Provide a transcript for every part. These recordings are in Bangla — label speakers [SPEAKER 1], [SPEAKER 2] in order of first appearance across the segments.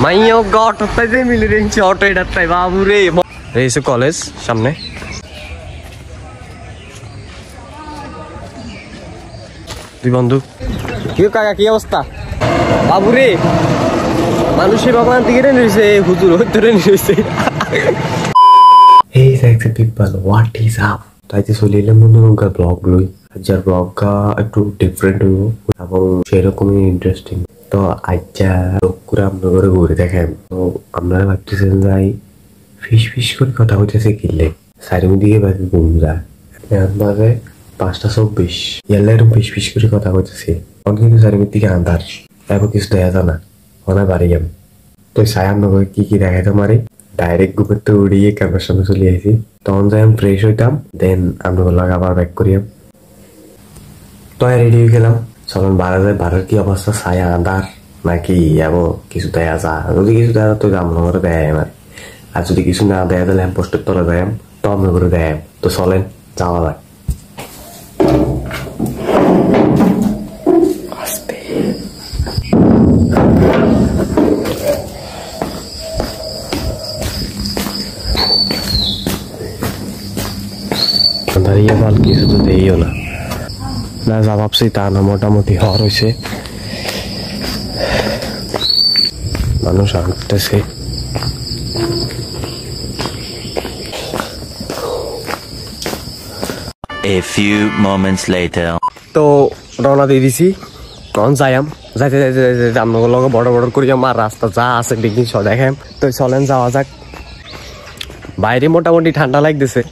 [SPEAKER 1] মাইও গটটাই যে মিলে রেঞ্চি অটো এটারটাই বাবু রে রয়েছে কলেজ সামনে দুই বন্ধু কি কাকা কি অবস্থা বাবু রে মানুষের বাবা দিকে রয়েছে হুজুর ধরে রয়েছে এই দেখতে পিপল হোয়াট ইজ আপ তাইতে চলে এলাম মনোরঞ্জার ব্লগ লই যার ব্লগটা একটু ডিফারেন্ট হইব এবং সেরকমই ইন্টারেস্টিং তো আচ্ছা করে আপনার ঘরে ঘুরে দেখেন তো আপনারা ভাবতেছেন যাই ফিস করে কথা হইতেছে কিনলে সাইডের দিকে বাকি ঘুম যায় বাজে 5:24 ইয়ালে এরকম ফিস করে কথা হইতেছে অনেক কিন্তু সাইডের দিকে আন্ধার এবার কিছু দেখা যায় না অনেক বাড়ি যাম তো সাই আপনার কি কি দেখাইতে পারি ডাইরেক্ট ঘুমের তো উড়িয়ে ক্যামেরার সামনে চলে আসি তখন যাই আমি ফ্রেশ হইতাম দেন আপনার লাগে আবার ব্যাক করিয়াম তো রেডি হয়ে গেলাম চলুন বাড়া যায় বাড়ার কি অবস্থা ছায়া আন্ধার নাকি যাবো কিছু দেয়া যা যদি কিছু দেয় তো আপনার ঘরে দেয় আমার আর যদি কিছু না দেয়া তাহলে পোস্টের তলে দেয় তো আপনার ঘরে দেয় তো চলেন যাওয়া যায় দাঁড়িয়ে ভাল কিছু তো দেইও না না যা ভাবছি তা না মোটামুটি হওয়ার হয়েছে মানুষ আনতেছে
[SPEAKER 2] A few moments later
[SPEAKER 1] তো রওনা দিয়ে দিছি তখন যাইম যাইতে যাইতে যাইতে আপনাদের লগে বড় বড় করি আমার রাস্তা যা আছে দেখি সব দেখেন তো চলেন যাওয়া যাক বাইরে মোটামুটি ঠান্ডা লাগতেছে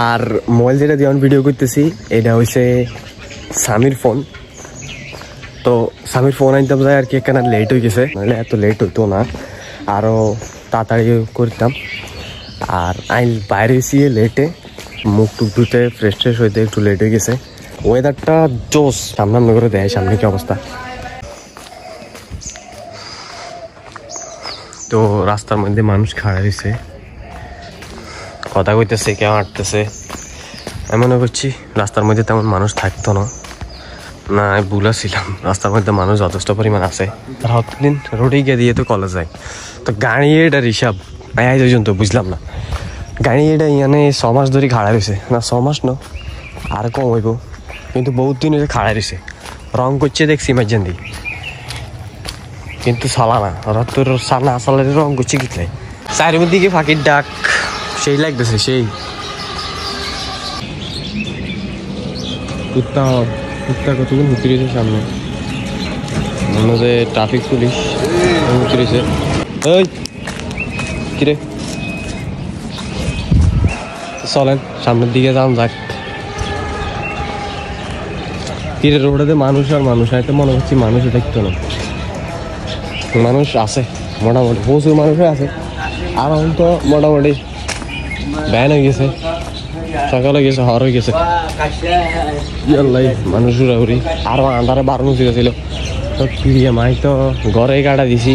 [SPEAKER 1] আর মোবাইল যেটা দিয়ে ভিডিও করতেছি এটা হচ্ছে স্বামীর ফোন তো স্বামীর ফোন আনতাম যাই আর কি এখানে লেট হয়ে গেছে নাহলে এত লেট হইতো না আরও তাড়াতাড়ি করতাম আর আইন বাইরে এসে লেটে মুখ টুক ধুতে ফ্রেশ হইতে একটু লেট হয়ে গেছে ওয়েদারটা জোস সামনে করে দেয় সামনে কি অবস্থা তো রাস্তার মধ্যে মানুষ খাড়া রয়েছে কথা কইতেছে কেউ হাঁটতেছে আমি মনে করছি রাস্তার মধ্যে তেমন মানুষ থাকতো না না আমি ভুলাছিলাম রাস্তার মধ্যে মানুষ যথেষ্ট পরিমাণ আছে আর হতদিন রোডে গিয়ে দিয়ে তো কলেজ যায় তো গাড়ি এটার হিসাব আই পর্যন্ত বুঝলাম না গাড়ি এটা ইয়ানে 6 মাস ধরে খাড়া রয়েছে না 6 মাস না আর কম হইব কিন্তু বহুত দিন হয়েছে খাড়া রয়েছে রং করছে দেখছি ইমার্জেন্সি কিন্তু চলা না ওরা তোর না চালে রং করছে কিতলাই চারির দিকে ফাঁকির ডাক সেই লাগতেছে সেই কুত্তা কতক্ষণ হুতি রয়েছে সামনে মনে হয় ট্রাফিক পুলিশ হুতি রয়েছে ওই কিরে চলেন সামনের দিকে যান যাক কিরে রোডে মানুষ আর মানুষ তো মনে হচ্ছে মানুষও দেখতো না মানুষ আছে মোটামুটি প্রচুর মানুষই আছে আর এখন তো মোটামুটি ব্যান হয়ে গেছে সকালে গেছে হর হয়ে গেছে ইয়াল্লাই মানুষ উড়াউড়ি আরো আন্ধারে বারণ ছিল তো প্রিয়া মাই তো ঘরে কাটা দিছি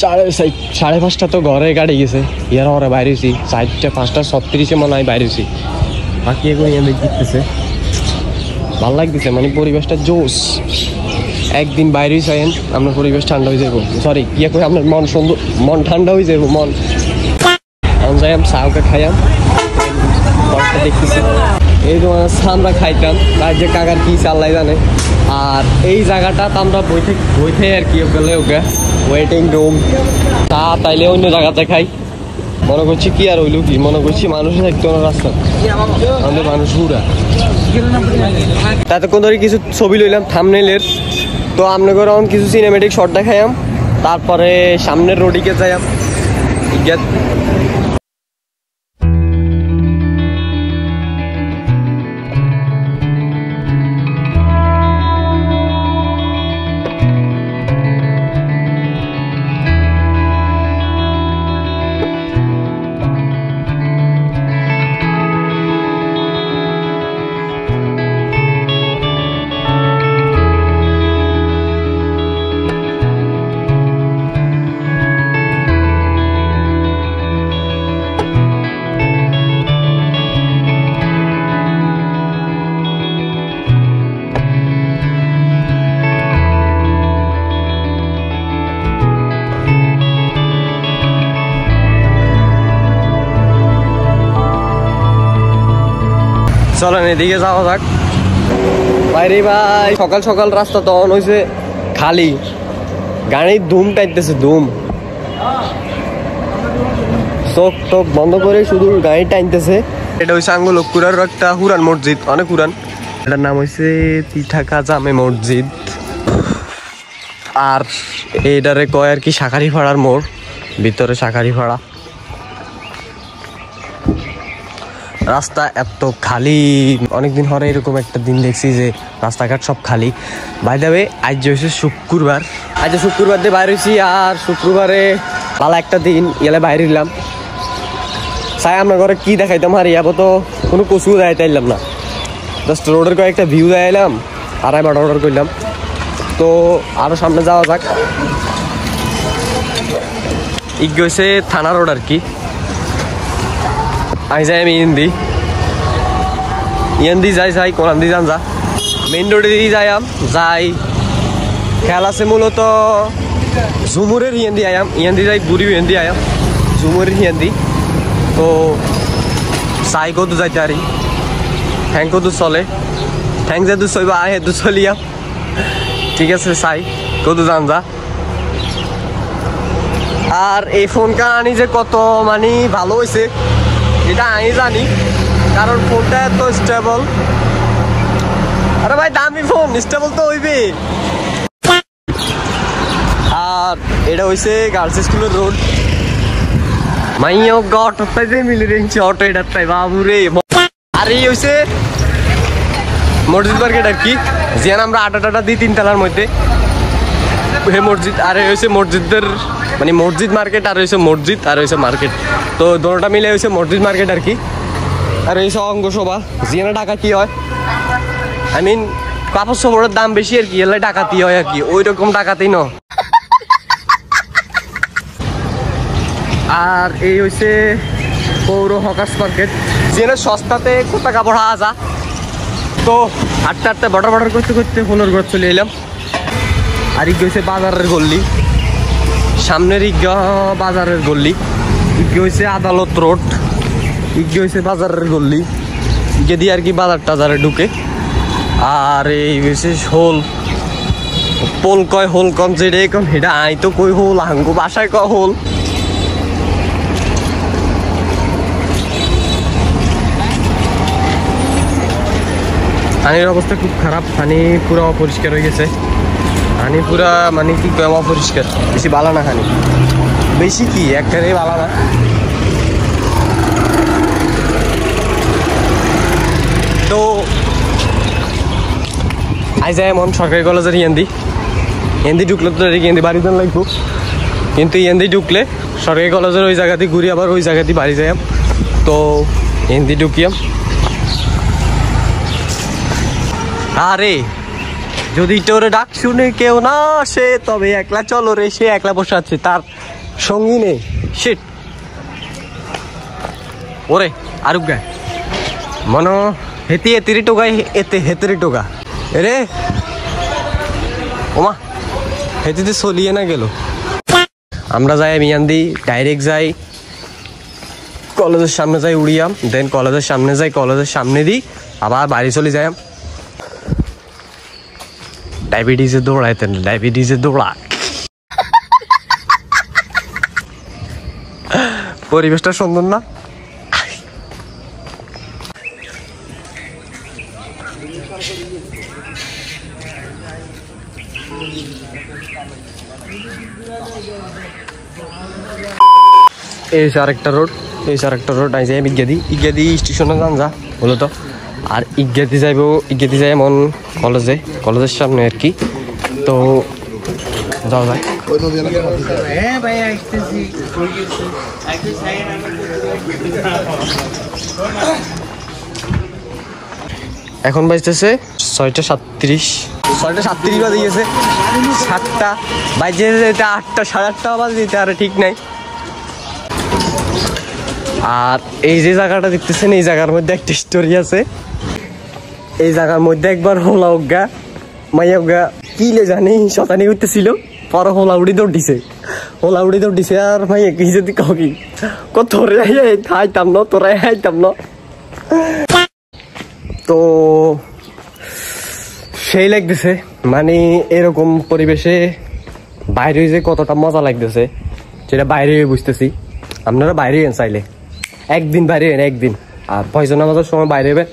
[SPEAKER 1] 5:30 তো ঘরে কাটে গেছে ইয়ার ওরা বাইরেছি 4:05:36 মনে হয় বাইরেছি বাকি এখন ইয়াদের জিততেছে ভাল লাগতেছে মানে পরিবেশটা জোস একদিন বাইরেই চাইন আপনার পরিবেশ ঠান্ডা হয়ে যাবো সরি ইয়ে করে আপনার মন ঠান্ডা হয়ে যাবো মন যাইম চাউকে খাইয়াম দেখতেছি এই তোমার আমরা খাইতাম তার যে কাকার কি চাল্লাই জানে আর এই জায়গাটা তো আমরা বইতে আর কি গেলে ওকে ওয়েটিং রুম তা তাইলে অন্য জায়গাতে খাই মনে করছি কি আর হইলো কি মনে করছি মানুষও থাকতো না রাস্তা আমাদের মানুষ উড়া তাতে কোন ধরে কিছু ছবি লইলাম থাম্বনেইলের তো আপনাকে এখন কিছু সিনেমেটিক শট দেখাইম তারপরে সামনের রোডিকে যাইম ঠিক আছে
[SPEAKER 3] চলেন এদিকে যাওয়া যাক। বাইরে ভাই সকাল সকাল রাস্তা তখন হয়েছে খালি, গাড়ির ধুম টাইতেছে ধুম, চোখ টোক বন্ধ করে শুধু গাড়ি টাইনতেছে। এটা হচ্ছে আঙ্গুল লক্কুরার একটা হুরান মসজিদ, অনেক হুরান। এটার নাম হয়েছে তিঠাকা জামে মসজিদ। আর এইটারে কয় আর কি শাঁখারি ফাড়ার মোড়, ভিতরে শাঁখারি ফাড়া। রাস্তা এত খালি, অনেকদিন ধরে এরকম একটা দিন দেখছি যে রাস্তাঘাট সব খালি। বাই দ্য ওয়ে আজ হয়েছে শুক্রবার, আজ শুক্রবার দিয়ে বাইর হয়েছি। আর শুক্রবারে ভালো একটা দিন এলে বাইরে এলাম। চাই আপনার ঘরে কি দেখাইতাম, আর ইয়াবো তো কোনো কচু দেখাইতে এলাম না, জাস্ট রোডের কয়েকটা ভিউ দেখাইলাম আর এবার অর্ডার করলাম। তো আরও সামনে যাওয়া যাক। ইগ হয়েছে থানা রোড আর কি। আমি যাই, আমি ইন্দি যাই কোরআন দি যান যা মেইন রোডে দিয়ে যাই। খেয়াল আছে মূলত ঝুমুরের হিয়ান্দি ইন্দি যাই, বুড়ি হিয়ান্দি ঝুমুরের হিয়ান্দি। তো চাই কত যাইতে আরি, ঠ্যাং কত চলে, ঠ্যাং যেহেতু চলবা আয় হেতু চলিয়া, ঠিক আছে চাই কত যান যা। আর এই ফোনটা আনি যে কত মানে ভালো হয়েছে এটা আমি জানি, কারণ ফোনটা এত স্টেবল। আরে ভাই দামি ফোন, স্টেবল তো হইবে। আর এটা হয়েছে গার্লস স্কুলের রোড। মাইও অটোটাই যে মিলে রেখেছি, অটো এটারটাই বাবুরে। আর এই হয়েছে মসজিদ মার্কেট আর কি, যেন আমরা আটা দিই 3 তলার মধ্যে মসজিদ। আর এই হয়েছে মসজিদের মানে মসজিদ মার্কেট, আর হয়েছে মসজিদ, আর হয়েছে মার্কেট। তো দুটোটা মিলে হয়েছে মসজিদ মার্কেট আর কি। আর এই সব অঙ্গসভা জিয়ানা ডাকাতি হয়, আই মিন কাপড় সাপড়ের দাম বেশি আর কি, এলে ডাকাতি হয় আর কি, ওই রকম ডাকাতি ন। আর এই হয়েছে পৌর হকার্স মার্কেট, যেখানে সস্তাতে কোথা কাপড় হাওয়া যা। তো হাঁটতে হাঁটতে বর্ডার করতে করতে হলোর ঘর চলে এলাম। আর ইগ হয়েছে বাজারের গল্লি, সামনের ইগা বাজারের গল্লি, ইগে হয়েছে আদালত রোড, ইগে হয়েছে বাজারের গল্লি, ইগে দিয়ে আর কি বাজার টাজারে ঢুকে। আর এই হয়েছে হোল পোল কয় হোল কম যেটা এখন সেটা আই তো কই হোল, আঙ্গু বাসায় কয় হোল। পানির অবস্থা খুব খারাপ, পানি পুরো অপরিষ্কার হয়ে গেছে। পানি পুরা মানে কি কম অপরিষ্কার, বেশি বালা না খানি, বেশি কি একটারে বালা না। তো আই যায় এমন সরকারি কলেজের হিন্দি ঢুকলে তো হিন্দি বাড়িতে লাগবো, কিন্তু হিন্দি ঢুকলে সরকারি কলেজের ওই জায়গাতে ঘুরি আবার ওই জায়গাতে বাড়ি যাই। তো হিন্দি ঢুকিয়াম। আরে যদি তোরে ডাক শুনে কেউ না আসে তবে একলা চলো রে, সে একলা বসে আছে, তার সঙ্গী নেই। শিট ওরে আরুক গায় মনো হেতি এতিরি টোকাই এতে হেতেরি টোকা রে ওমা হেতিতে চলিয়ে না গেল। আমরা যাই মিয়ান্দি ডাইরেক্ট যাই কলেজের সামনে যাই উড়িয়াম, দেন কলেজের সামনে যাই, কলেজের সামনে দিই আবার বাড়ি চলে যাই। ডায়াবেটিসের দৌড়াইতেন, ডায়াবেটিসের দৌড়া। পরিবেশটা সুন্দর না? এই আরেকটা রোড, আই যাই ইজ্ঞাদি স্টেশনে যান যা বলো তো। আর ইজ্ঞাদি যাই এমন কলেজের সামনে আর কি। তো যাওয়া যায়। এখন বাজতেছে 6:37, 6:37 বাজে গেছে, 7টা বাজে যেতে 8টা 8:30 বাজে যেতে আর ঠিক নাই। আর এই যে জায়গাটা দেখতেছেন, এই জায়গার মধ্যে একটা স্টোরি আছে। এই জায়গার মধ্যে একবার হোলা উগা মাইয়া উগা কি লে জানি শতানি করতেছিল, পরে হোলা উড়ি দৌড় দিছে। আর মাইয়া কি যদি কাউ কি তোরে হাইতাম না, তোরা হাইতাম না। তো সেই লাগতেছে, মানে এরকম পরিবেশে বাইরে যে কতটা মজা লাগতেছে সেটা বাইরে বুঝতেছি। আপনারা বাইরে চাইলে একদিন বাইরে একদিন, আর ফজর নামাজের সময় বাইরে হবেন,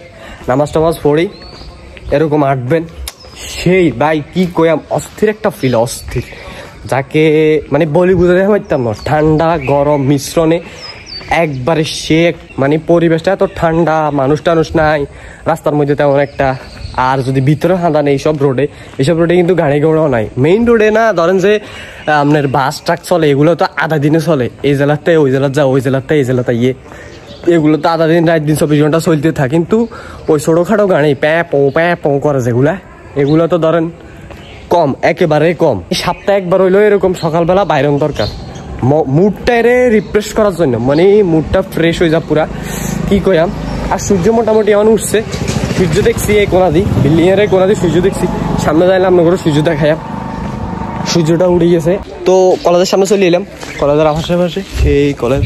[SPEAKER 3] নামাজ টামাজ পড়ি এরকম হাঁটবেন, সেই ভাই কি কইয়াম অস্থির একটা ফিল, অস্থির, যাকে মানে বলি বুঝাতে পারতাম না। ঠান্ডা গরম মিশ্রণে একবারে সে মানে পরিবেশটা এত ঠান্ডা, মানুষ টানুষ নাই রাস্তার মধ্যে তেমন একটা, আর যদি ভিতরে হাঁদা নেই এইসব রোডে কিন্তু গাড়ি ঘোড়াও নাই। মেইন রোডে না ধরেন যে আপনার বাস ট্রাক চলে, এগুলো তো আধা দিনে চলে, এই জেলাতে ওই জেলার যা, ওই জেলাতে এই জেলাতে এগুলো তো আধা দিন রাত দিন 24 ঘন্টা চলতে থাকে। কিন্তু ওই ছোটোখাটো গাড়ি প্যাঁ পো করে যেগুলা, এগুলো তো ধরেন কম, একেবারে কম। সপ্তাহে একবার হইলেও এরকম সকালবেলা বাইরন দরকার, মুডটারে রিফ্রেশ করার জন্য, মানে মুডটা ফ্রেশ হয়ে যা পুরা, কি কইয়াম। আর সূর্য মোটামুটি এমন উঠছে, সূর্য দেখছি এই কোনাদি, বিল্ডিং এর কোনাদি সূর্য দেখছি, সামনে যাইলাম আমরা করে সূর্য দেখাইয়া, সূর্যটা উড়ে গেছে। তো কলেজের সামনে চলে এলাম, কলেজের আশেপাশে এই কলেজ।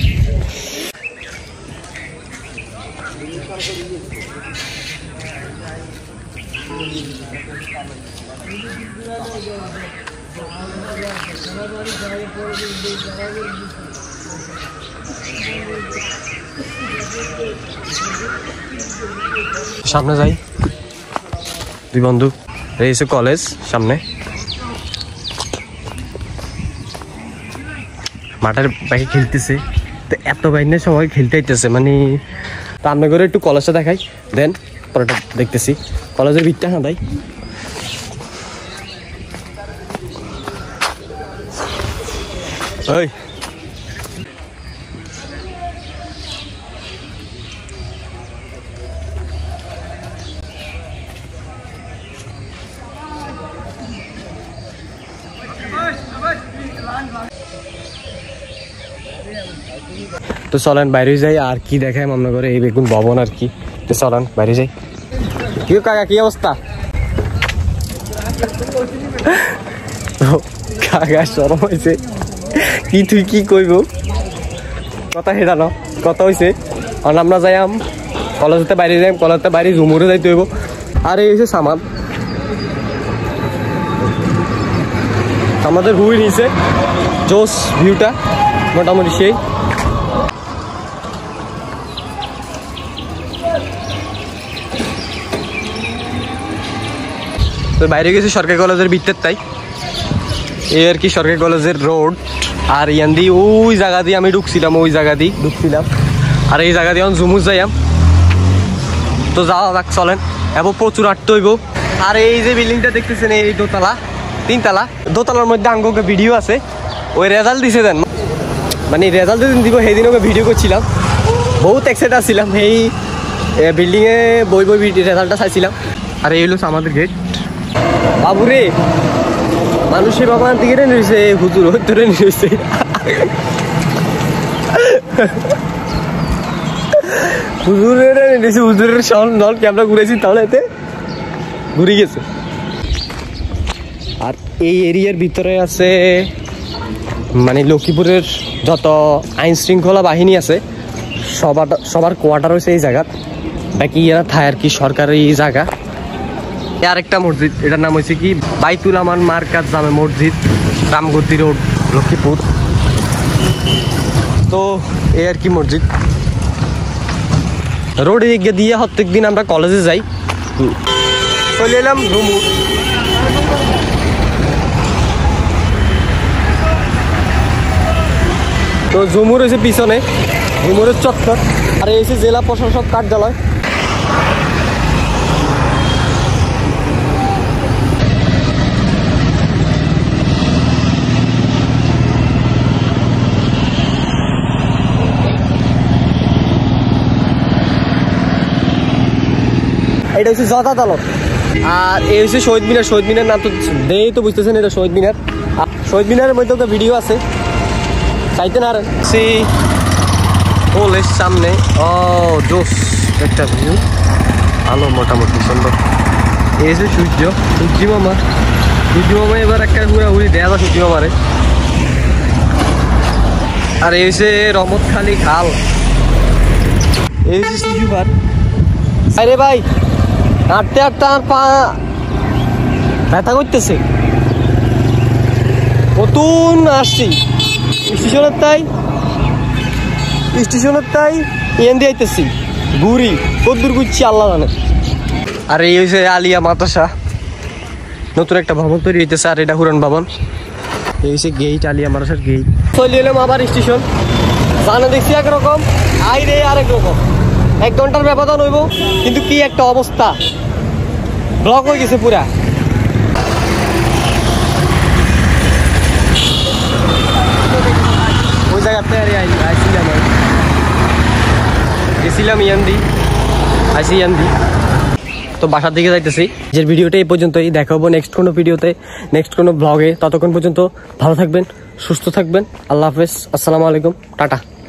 [SPEAKER 3] সামনে যাই, দুই বন্ধু রয়েছে কলেজ সামনে, মাঠের বাইরে খেলতেছে। তো এত বাইরে সবাই খেলতে আইতেছে, মানে তো আমরা করে একটু কলেজটা দেখাই, দেন পরেটা দেখতেছি। কলেজের ভিতটা না তাই ওই তো চলেন বাইরে যাই, আর কি দেখাই আমরা করে এই বেগুন ভবন আর কি। তো চলেন বাইরে যাই। কি কাকা কি অবস্থা? কাকা শরম হয়েছে কি, তুই কি কইব কথা হেটা ন কথা হয়েছে। আর আমরা যাইম কলেজতে বাইরে যাইম, কলেজতে বাইরে ঝুমুরে যাইতে হইব। আর এই হয়েছে সামান, আমাদের হুই নিছে জোস ভিউটা মোটামুটি সেই। তো বাইরে গেছি সরকারি কলেজের ভিতর, তাই এই আর কি সরকারি কলেজের রোড। আর ইয়ান দিয়ে ওই জায়গা দিয়ে আমি ঢুকছিলাম, ওই জায়গা দিয়ে ঢুকছিলাম, আর এই জায়গা দিয়ে এখন জুমুর যাইয়াম। তো যাওয়া যাক চলেন, এবার প্রচুর আটতে হইব। আর এই যে বিল্ডিংটা দেখতেছেন এই দোতলা, তিনতলা, দোতলার মধ্যে আঙ্গকে ভিডিও আছে, ওই রেজাল্ট দিছে দেন, মানে রেজাল্ট যেদিন দিব সেই দিন ওকে ভিডিও করছিলাম, বহুত এক্সাইট আসছিলাম, এই বিল্ডিংয়ে বই রেজাল্টটা চাইছিলাম। আর এই হলো আমাদের গেট। বাবুরে মানুষে বাবার দিকে নিয়েছে, হুজুর ধরে নিয়েছে, হুজুরের নিয়েছে, হুজুরের নল ক্যামেরা ঘুরেছি তাহলে এতে ঘুরে গেছে। আর এই এরিয়ার ভিতরে আছে মানে লক্ষ্মীপুরের যত আইন শৃঙ্খলা বাহিনী আছে সবার কোয়ার্টার হয়েছে এই জায়গা, বাকি এরা থায় আর কি সরকারি জায়গা। আরেকটা মসজিদ, এটার নাম হয়েছে কি বাইতুল আমান মার্কাজ জামে মসজিদ, রামগতি রোড, লক্ষ্মীপুর। তো এই আর কি মসজিদ রোড এগিয়ে দিয়ে প্রত্যেক দিন আমরা কলেজে যাই। চলে এলাম ঝুমুর। তো ঝুমুর হয়েছে পিছনে, ঝুমুরের চত্বর। আর এই হচ্ছে জেলা প্রশাসক কার্যালয়। এটা হচ্ছে জজ আদালত। আর এই হচ্ছে শহীদ মিনার। শহীদ মিনার নাম তো দেই তো বুঝতেছেন, এটা শহীদ মিনার। শহীদ মিনারের মধ্যে তো ভিডিও আছে, চাইতে না কলেজ সামনে। ও জোস একটা ভিউ, আলো মোটামুটি সুন্দর। এই যে সূর্য, সূর্য মামা এবার একটা ঘুরাঘুরি দেয়া যায় সূর্য মামারে। আর এই হচ্ছে রহমতখালী খাল, এই হচ্ছে শিশু পার্ক। আরে ভাই হাঁটতে হাঁটতে আর পা ব্যথা করতেছে। নতুন আসছি স্টেশনের তাই এন দিয়ে আইতেছি ঘুরি কদ্দুর ঘুরছি আল্লাহ জানে। আর এই হয়েছে আলিয়া মাদ্রাসা, নতুন একটা ভবন তৈরি হইতেছে। আর এটা হুরান ভবন। এই হচ্ছে গেট, আলিয়া মাদ্রাসার গেট। চলে এলাম আবার স্টেশন। জানা দেখছি একরকম, আইরে আরেক রকম। 1 ঘন্টার ব্যবধান হইব, কিন্তু কি একটা অবস্থা, ব্লক হয়ে গেছে পুরা। ওই জায়গাতে গেছিলাম ইয়ান্দি, আইসি ইয়ান্দি। তো বাসার দিকে যাইতেছি। যে ভিডিওটা এই পর্যন্তই, দেখাবো নেক্সট কোনো ভিডিওতে, নেক্সট কোনো ব্লগে। ততক্ষণ পর্যন্ত ভালো থাকবেন, সুস্থ থাকবেন। আল্লাহ হাফেজ, আসসালামু আলাইকুম, টাটা।